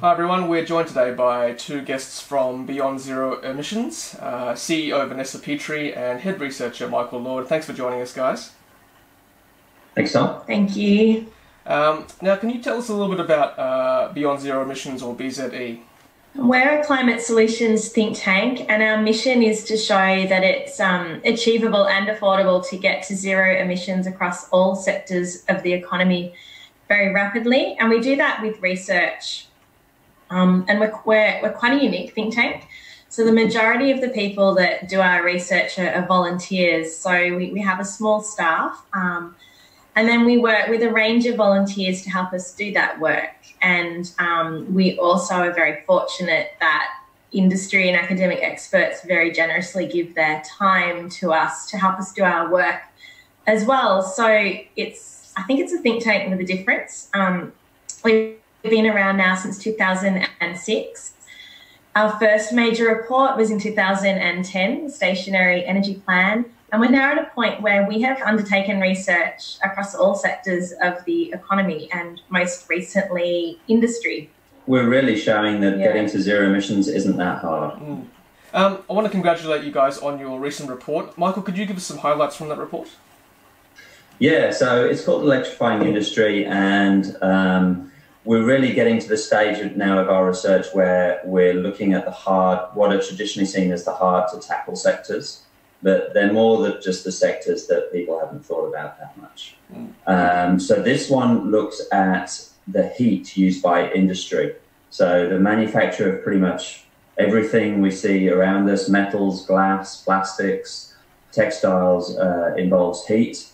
Hi everyone, we're joined today by two guests from Beyond Zero Emissions, CEO Vanessa Petrie and Head Researcher Michael Lord. Thanks for joining us, guys. Thanks, Tom. Thank you. Now, can you tell us a little bit about Beyond Zero Emissions, or BZE? We're a climate solutions think tank, and our mission is to show that it's achievable and affordable to get to zero emissions across all sectors of the economy very rapidly. And we do that with research. And we're quite a unique think tank. So the majority of the people that do our research are volunteers. So we have a small staff, and then we work with a range of volunteers to help us do that work. And we also are very fortunate that industry and academic experts very generously give their time to us to help us do our work as well. So I think it's a think tank with a difference. We've been around now since 2006. Our first major report was in 2010, the Stationary Energy Plan, and we're now at a point where we have undertaken research across all sectors of the economy and most recently industry. We're really showing that getting to zero emissions isn't that hard. I want to congratulate you guys on your recent report. Michael, could you give us some highlights from that report? Yeah, so it's called Electrifying Industry, and we're really getting to the stage now of our research where we're looking at what are traditionally seen as the hard to tackle sectors, but they're more than just the sectors that people haven't thought about that much. So this one looks at the heat used by industry. So the manufacture of pretty much everything we see around us, metals, glass, plastics, textiles, involves heat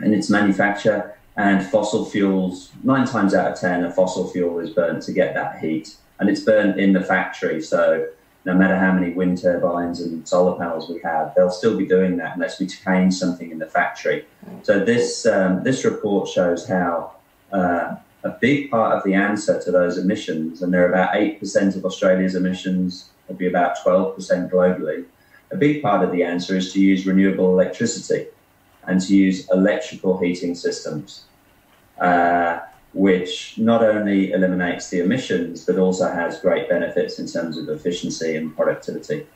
in its manufacture. And fossil fuels, 9 times out of 10, a fossil fuel is burnt to get that heat. And it's burnt in the factory. So no matter how many wind turbines and solar panels we have, they'll still be doing that unless we change something in the factory. So this report shows how a big part of the answer to those emissions, and they're about 8% of Australia's emissions, will be about 12% globally. A big part of the answer is to use renewable electricity and to use electrical heating systems, which not only eliminates the emissions, but also has great benefits in terms of efficiency and productivity.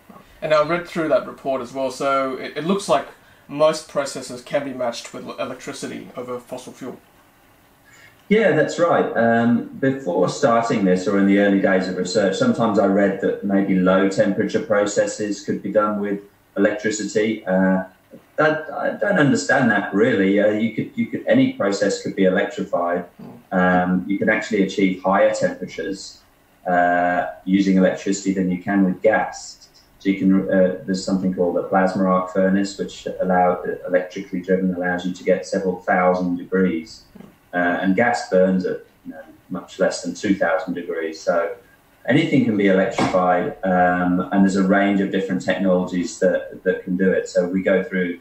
And I read through that report as well, so it looks like most processes can be matched with electricity over fossil fuel. Yeah, that's right. Before starting this, or in the early days of research, sometimes I read that maybe low temperature processes could be done with electricity. I don't understand that really. Any process could be electrified. You can actually achieve higher temperatures using electricity than you can with gas. So you can. There's something called a plasma arc furnace, which electrically driven allows you to get several thousand degrees, and gas burns at much less than 2,000 degrees. So anything can be electrified, and there's a range of different technologies that can do it. So we go through,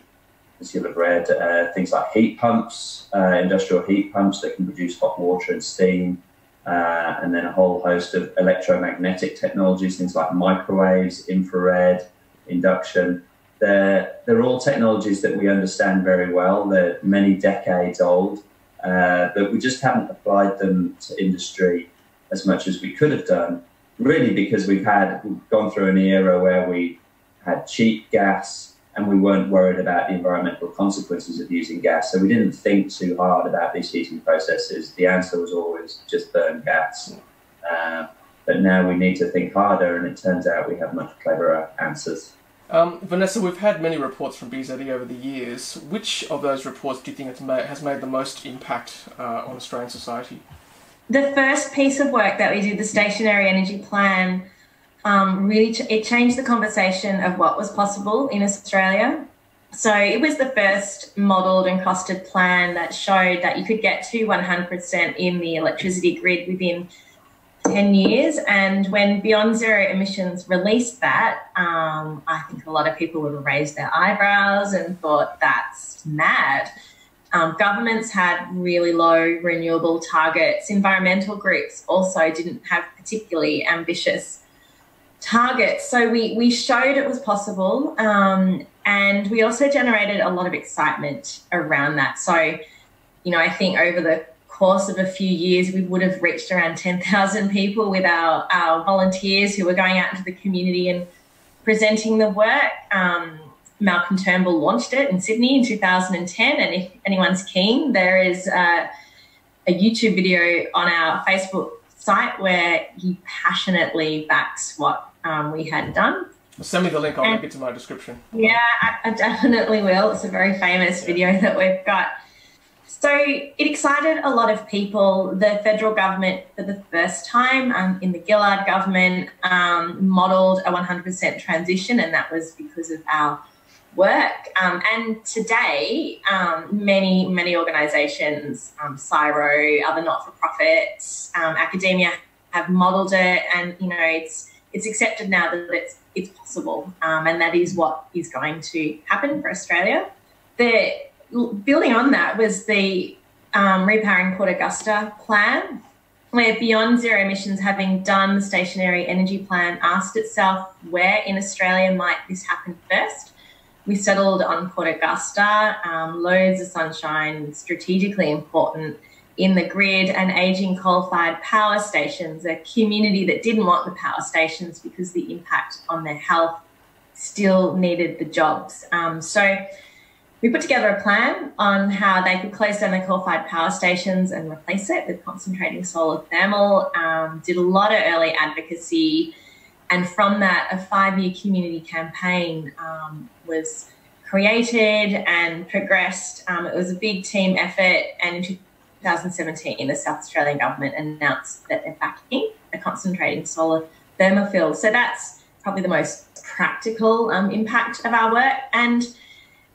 as you'll have read, things like heat pumps, industrial heat pumps that can produce hot water and steam, and then a whole host of electromagnetic technologies, things like microwaves, infrared, induction. They're all technologies that we understand very well. They're many decades old, but we just haven't applied them to industry as much as we could have done, really because we've gone through an era where we had cheap gas and we weren't worried about the environmental consequences of using gas. So we didn't think too hard about these heating processes. The answer was always just burn gas. But now we need to think harder, and it turns out we have much cleverer answers. Vanessa, we've had many reports from BZE over the years. Which of those reports do you think has made the most impact on Australian society? The first piece of work that we did, the Stationary Energy Plan, it changed the conversation of what was possible in Australia. So it was the first modelled and costed plan that showed that you could get to 100% in the electricity grid within 10 years. And when Beyond Zero Emissions released that, I think a lot of people would have raised their eyebrows and thought, that's mad. Governments had really low renewable targets. Environmental groups also didn't have particularly ambitious targets. So we showed it was possible, and we also generated a lot of excitement around that. So, I think over the course of a few years, we would have reached around 10,000 people with our volunteers who were going out into the community and presenting the work. Malcolm Turnbull launched it in Sydney in 2010, and if anyone's keen, there is a YouTube video on our Facebook site where he passionately backs what we had done. Send me the link, I'll link it to my description. Yeah, I definitely will. It's a very famous video that we've got. So it excited a lot of people. The federal government, for the first time in the Gillard government, modelled a 100% transition, and that was because of our work. And today, many organisations, CSIRO, other not-for-profits, academia have modelled it, and it's accepted now that it's possible, and that is what is going to happen for Australia. Building on that was the Repowering Port Augusta plan, where Beyond Zero Emissions, having done the stationary energy plan, asked itself where in Australia might this happen first. We settled on Port Augusta, loads of sunshine, strategically important in the grid, and ageing coal-fired power stations, a community that didn't want the power stations because the impact on their health still needed the jobs. So we put together a plan on how they could close down the coal-fired power stations and replace it with concentrating solar thermal, did a lot of early advocacy, and from that, a 5-year community campaign was created and progressed. It was a big team effort, and in 2017, the South Australian government announced that they're backing a concentrating solar thermal field. So that's probably the most practical impact of our work. And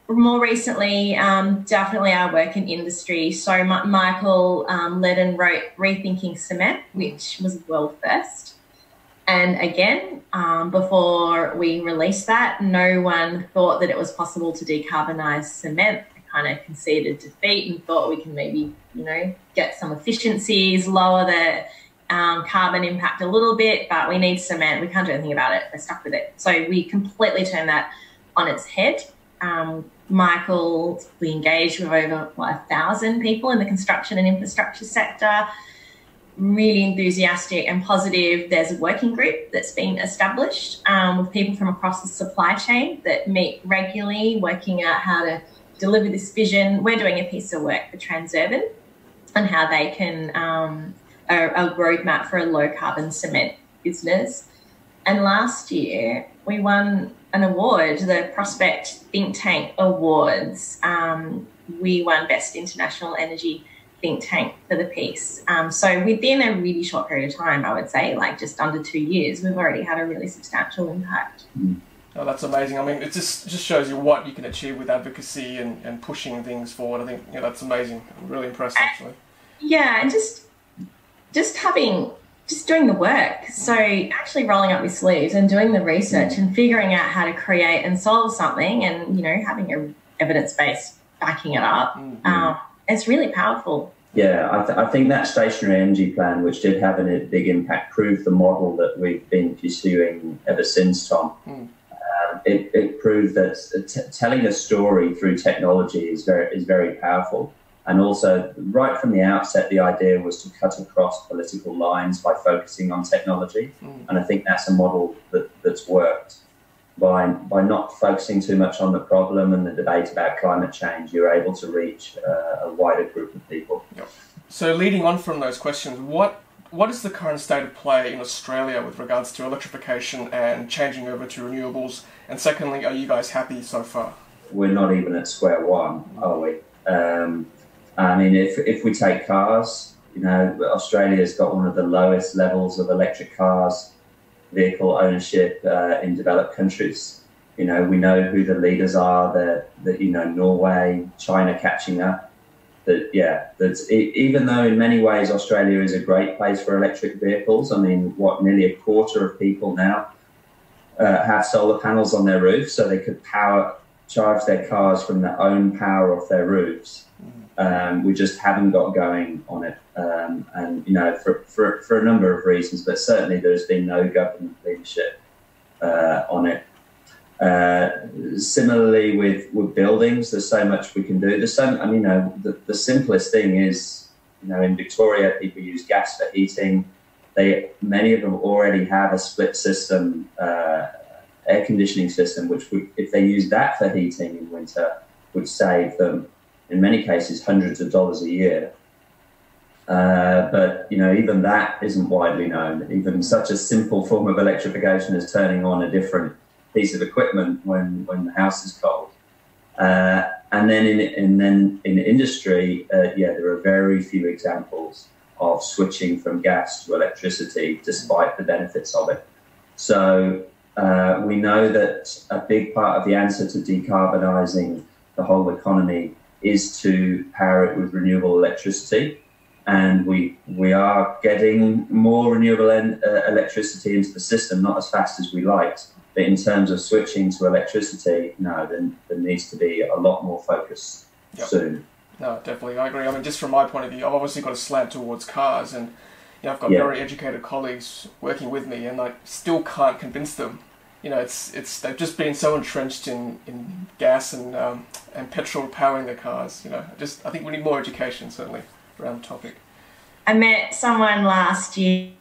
more recently, definitely our work in industry. So Michael led and wrote Rethinking Cement, which was a world first. And again, before we released that, no one thought that it was possible to decarbonise cement. I kind of conceded defeat and thought we can maybe, get some efficiencies, lower the carbon impact a little bit, but we need cement. We can't do anything about it. We're stuck with it. So we completely turned that on its head. Michael, we engaged with over 1,000 people in the construction and infrastructure sector, really enthusiastic and positive. There's a working group that's been established with people from across the supply chain that meet regularly, working out how to deliver this vision. We're doing a piece of work for Transurban on how they can, a roadmap for a low-carbon cement business. And last year, we won an award, the Prospect Think Tank Awards. We won Best International Energy Think Tank for the piece. So within a really short period of time, I would say, like just under 2 years, we've already had a really substantial impact. Oh, that's amazing. I mean, it just shows you what you can achieve with advocacy and pushing things forward. I think that's amazing. I'm really impressed, actually. Yeah, and just doing the work. So actually rolling up your sleeves and doing the research and figuring out how to create and solve something, and having a evidence-based backing it up. It's really powerful. Yeah, I think that stationary energy plan, which did have a big impact, proved the model that we've been pursuing ever since, Tom. It proved that telling a story through technology is very powerful. And also, right from the outset, the idea was to cut across political lines by focusing on technology. And I think that's a model that's worked. By not focusing too much on the problem and the debate about climate change, you're able to reach a wider group of people. Yep. So leading on from those questions, what is the current state of play in Australia with regards to electrification and changing over to renewables? And secondly, are you guys happy so far? We're not even at square one, are we? I mean, if we take cars, Australia's got one of the lowest levels of electric cars vehicle ownership in developed countries. We know who the leaders are. Norway, China catching up. Even though in many ways Australia is a great place for electric vehicles. I mean, nearly a quarter of people now have solar panels on their roofs, so they could charge their cars from their own power off their roofs. We just haven't got going on it, for a number of reasons, but certainly there's been no government leadership on it. Similarly with buildings, there's so much we can do. The simplest thing is in Victoria, people use gas for heating. Many of them already have a split system, air conditioning system, which would, if they use that for heating in winter, would save them, in many cases, hundreds of dollars a year. But even that isn't widely known. Even such a simple form of electrification as turning on a different piece of equipment when the house is cold. And then in industry, there are very few examples of switching from gas to electricity, despite the benefits of it. So we know that a big part of the answer to decarbonising the whole economy is to power it with renewable electricity. And we are getting more renewable electricity into the system, not as fast as we liked. But in terms of switching to electricity, no, there needs to be a lot more focus soon. No, definitely, I agree. I mean, just from my point of view, I've obviously got a slant towards cars, and I've got very educated colleagues working with me, and I still can't convince them. It's they've just been so entrenched in gas and petrol powering their cars. I think we need more education, certainly, around the topic. I met someone last year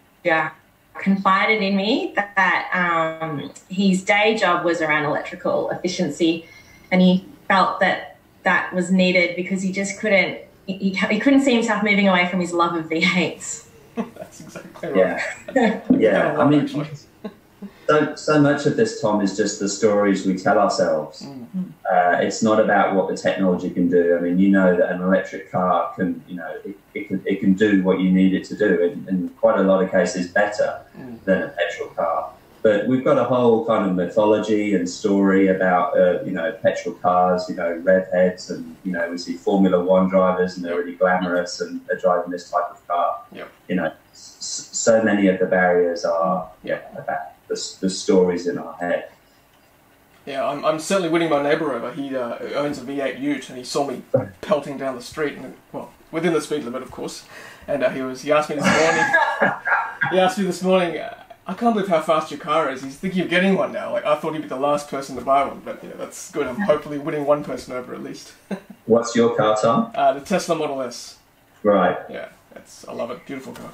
confided in me that his day job was around electrical efficiency, and he felt that was needed because he just couldn't he couldn't see himself moving away from his love of V8s. That's exactly right. Yeah. I mean, so much of this, Tom, is just the stories we tell ourselves. It's not about what the technology can do. I mean, that an electric car can, it can do what you need it to do, in quite a lot of cases better than a petrol car. But we've got a whole kind of mythology and story about, petrol cars, redheads, and, we see Formula One drivers and they're really glamorous and they're driving this type of car. So many of the barriers are about the stories in our head. Yeah, I'm certainly winning my neighbour over. He owns a V8 Ute, and he saw me pelting down the street, and within the speed limit, of course. And he asked me this morning. I can't believe how fast your car is. He's thinking of getting one now. Like, I thought he'd be the last person to buy one, but that's good. I'm hopefully winning one person over at least. What's your car, Tom? The Tesla Model S. Right. Yeah, I love it. Beautiful car.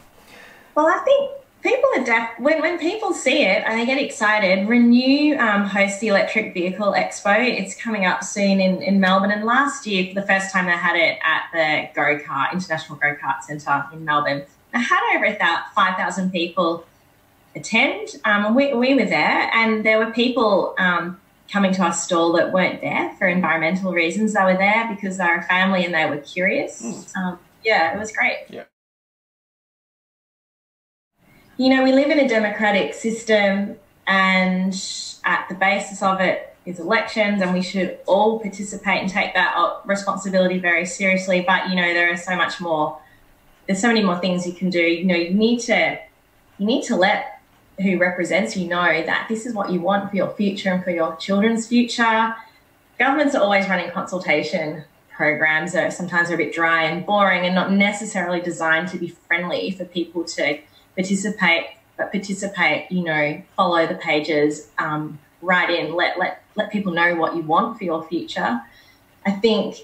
Well, I think people adapt when people see it and they get excited. Renew hosts the Electric Vehicle Expo. It's coming up soon in Melbourne, and last year, for the first time, they had it at the International Go-Kart Centre in Melbourne. They had over 5,000 people attend. We were there, and there were people coming to our stall that weren't there for environmental reasons. They were there because they're a family and they were curious. It was great. Yeah. We live in a democratic system, and at the basis of it is elections, and we should all participate and take that responsibility very seriously. But, there are so much more. There's so many more things you can do. You need to let who represents you know that this is what you want for your future and for your children's future. Governments are always running consultation programs that sometimes are a bit dry and boring and not necessarily designed to be friendly for people to participate, follow the pages, write in, let people know what you want for your future. I think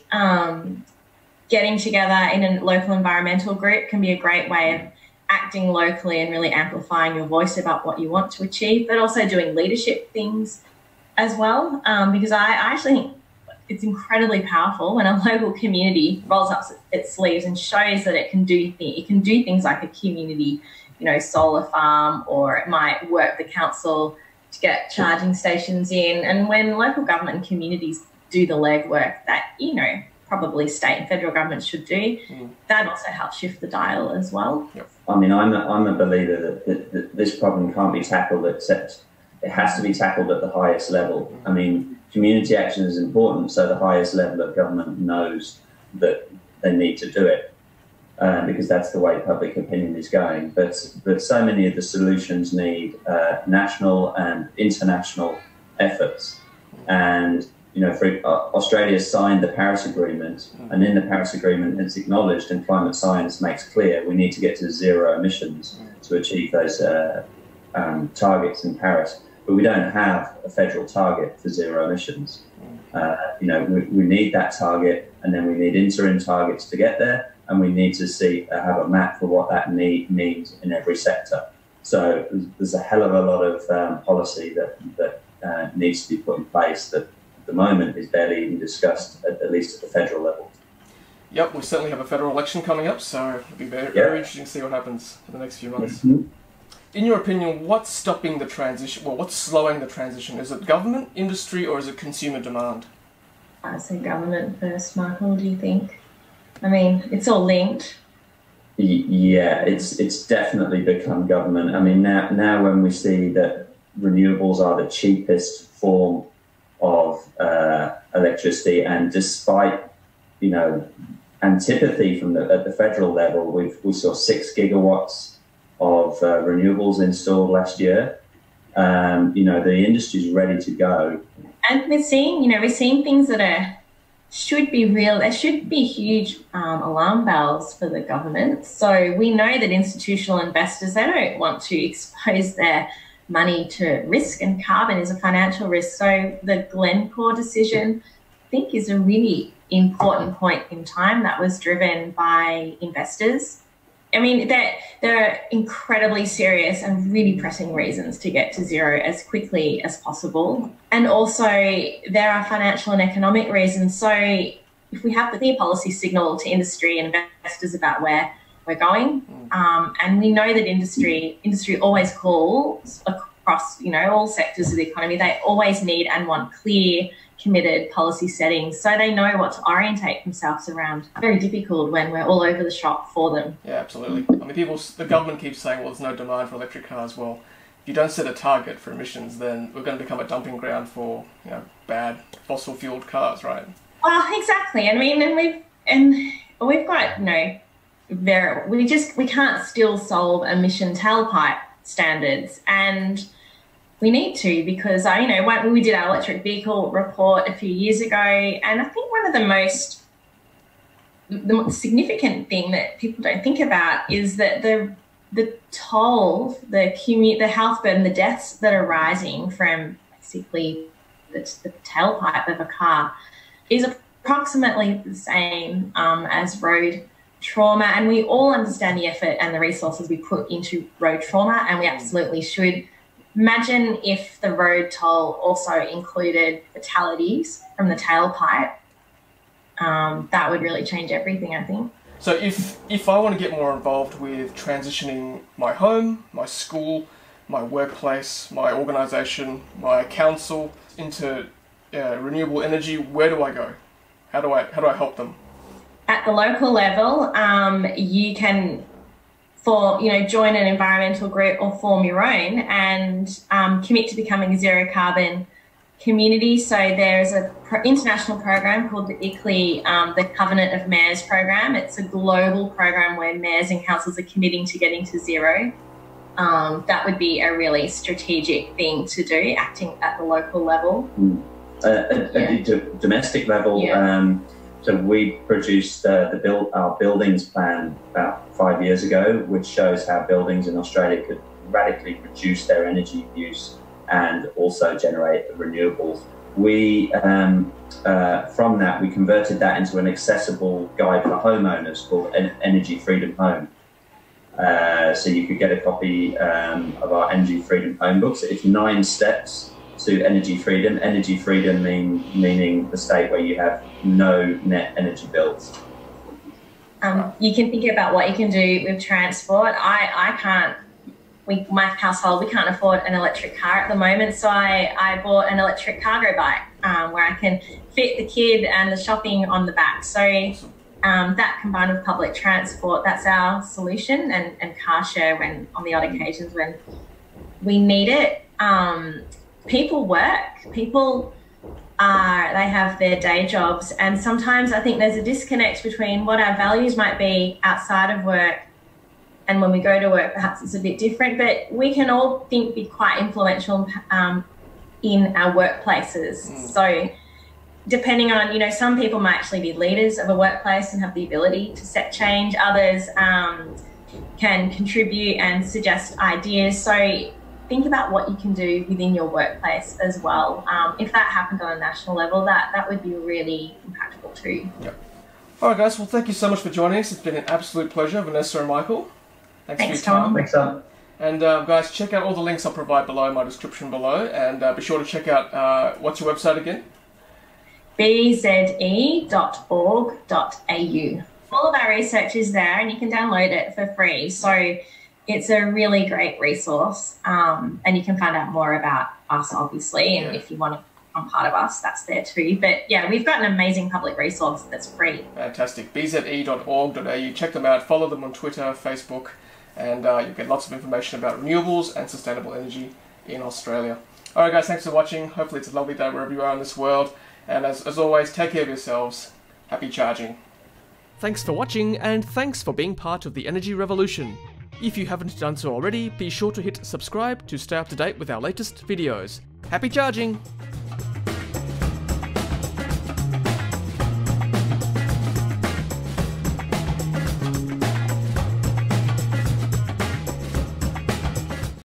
getting together in a local environmental group can be a great way of acting locally and really amplifying your voice about what you want to achieve, but also doing leadership things as well, because I actually think it's incredibly powerful when a local community rolls up its sleeves and shows that it can do things like a community solar farm, or it might work the council to get charging stations in. And when local government and communities do the legwork that, probably state and federal governments should do, that also helps shift the dial as well. Yep. I mean, I'm a believer that this problem can't be tackled, except it has to be tackled at the highest level. I mean, community action is important, so the highest level of government knows that they need to do it. Because that's the way public opinion is going. But so many of the solutions need national and international efforts. And, Australia signed the Paris Agreement, and in the Paris Agreement it's acknowledged, and climate science makes clear, we need to get to zero emissions to achieve those targets in Paris. But we don't have a federal target for zero emissions. We need that target, and then we need interim targets to get there. and we need to have a map for what that means in every sector. So there's a hell of a lot of policy that needs to be put in place that at the moment is barely even discussed, at least at the federal level. Yep, we certainly have a federal election coming up, so it'll be very interesting to see what happens in the next few months. Mm-hmm. In your opinion, what's stopping the transition? Well, what's slowing the transition? Is it government, industry, or is it consumer demand? I'd say government first, Michael. What do you think? I mean, it's all linked. Yeah, it's definitely become government. I mean, now when we see that renewables are the cheapest form of electricity, and despite antipathy at the federal level, we saw 6 gigawatts of renewables installed last year. The industry's ready to go, and we're seeing things that should be real. There should be huge alarm bells for the government. So we know that institutional investors, they don't want to expose their money to risk, and carbon is a financial risk. So the Glencore decision, I think, is a really important point in time that was driven by investors. I mean, there are incredibly serious and really pressing reasons to get to zero as quickly as possible. And also there are financial and economic reasons. So if we have the clear policy signal to industry and investors about where we're going, and we know that industry always calls across, all sectors of the economy, they always need and want clear, committed policy settings, so they know what to orientate themselves around. Very difficult when we're all over the shop for them. Yeah, absolutely. I mean, the government keeps saying, well, there's no demand for electric cars. Well, if you don't set a target for emissions, then we're going to become a dumping ground for bad fossil-fueled cars, right? Well, exactly. I mean, we've got we can't still solve emission tailpipe standards, and we need to, because when we did our electric vehicle report a few years ago, and I think one of the most significant thing that people don't think about is that the toll, the health burden, the deaths that are rising from basically the tailpipe of a car is approximately the same as road trauma. And we all understand the effort and the resources we put into road trauma, and we absolutely should. Imagine if the road toll also included fatalities from the tailpipe. That would really change everything, I think. So if I want to get more involved with transitioning my home, my school, my workplace, my organisation, my council into renewable energy, where do I go? How do I help them? At the local level, you can join an environmental group or form your own and commit to becoming a zero carbon community. So there's an international program called the ICLEI, the Covenant of Mayors program. It's a global program where mayors and councils are committing to getting to zero. That would be a really strategic thing to do, acting at the local level. At the domestic level, so we produced our buildings plan about 5 years ago, which shows how buildings in Australia could radically reduce their energy use and also generate renewables. We, from that, we converted that into an accessible guide for homeowners called Energy Freedom Home. So you could get a copy of our Energy Freedom Home books. It's 9 steps to energy freedom. Energy freedom meaning the state where you have no net energy bills. You can think about what you can do with transport. My household, we can't afford an electric car at the moment, so I bought an electric cargo bike where I can fit the kid and the shopping on the back. So that combined with public transport, that's our solution, and car share when on the odd occasions when we need it. People work. They have their day jobs, and sometimes I think there's a disconnect between what our values might be outside of work and when we go to work. Perhaps it's a bit different, but we can all be quite influential in our workplaces. So depending on, some people might actually be leaders of a workplace and have the ability to set change. Others can contribute and suggest ideas. So think about what you can do within your workplace as well. If that happened on a national level, that would be really impactful too. Yep. Alright guys, well thank you so much for joining us. It's been an absolute pleasure, Vanessa and Michael. Thanks for your time. Tom. Thanks, Tom. And guys, check out all the links I'll provide below in my description below, and be sure to check out, what's your website again? bze.org.au. All of our research is there and you can download it for free. So it's a really great resource, and you can find out more about us, obviously, and if you want to become part of us, that's there too. But yeah, we've got an amazing public resource that's free. Fantastic. bze.org.au. Check them out. Follow them on Twitter, Facebook, and you'll get lots of information about renewables and sustainable energy in Australia. Alright guys, thanks for watching. Hopefully it's a lovely day wherever you are in this world. And as always, take care of yourselves. Happy charging. Thanks for watching, and thanks for being part of the energy revolution. If you haven't done so already, be sure to hit subscribe to stay up to date with our latest videos. Happy charging!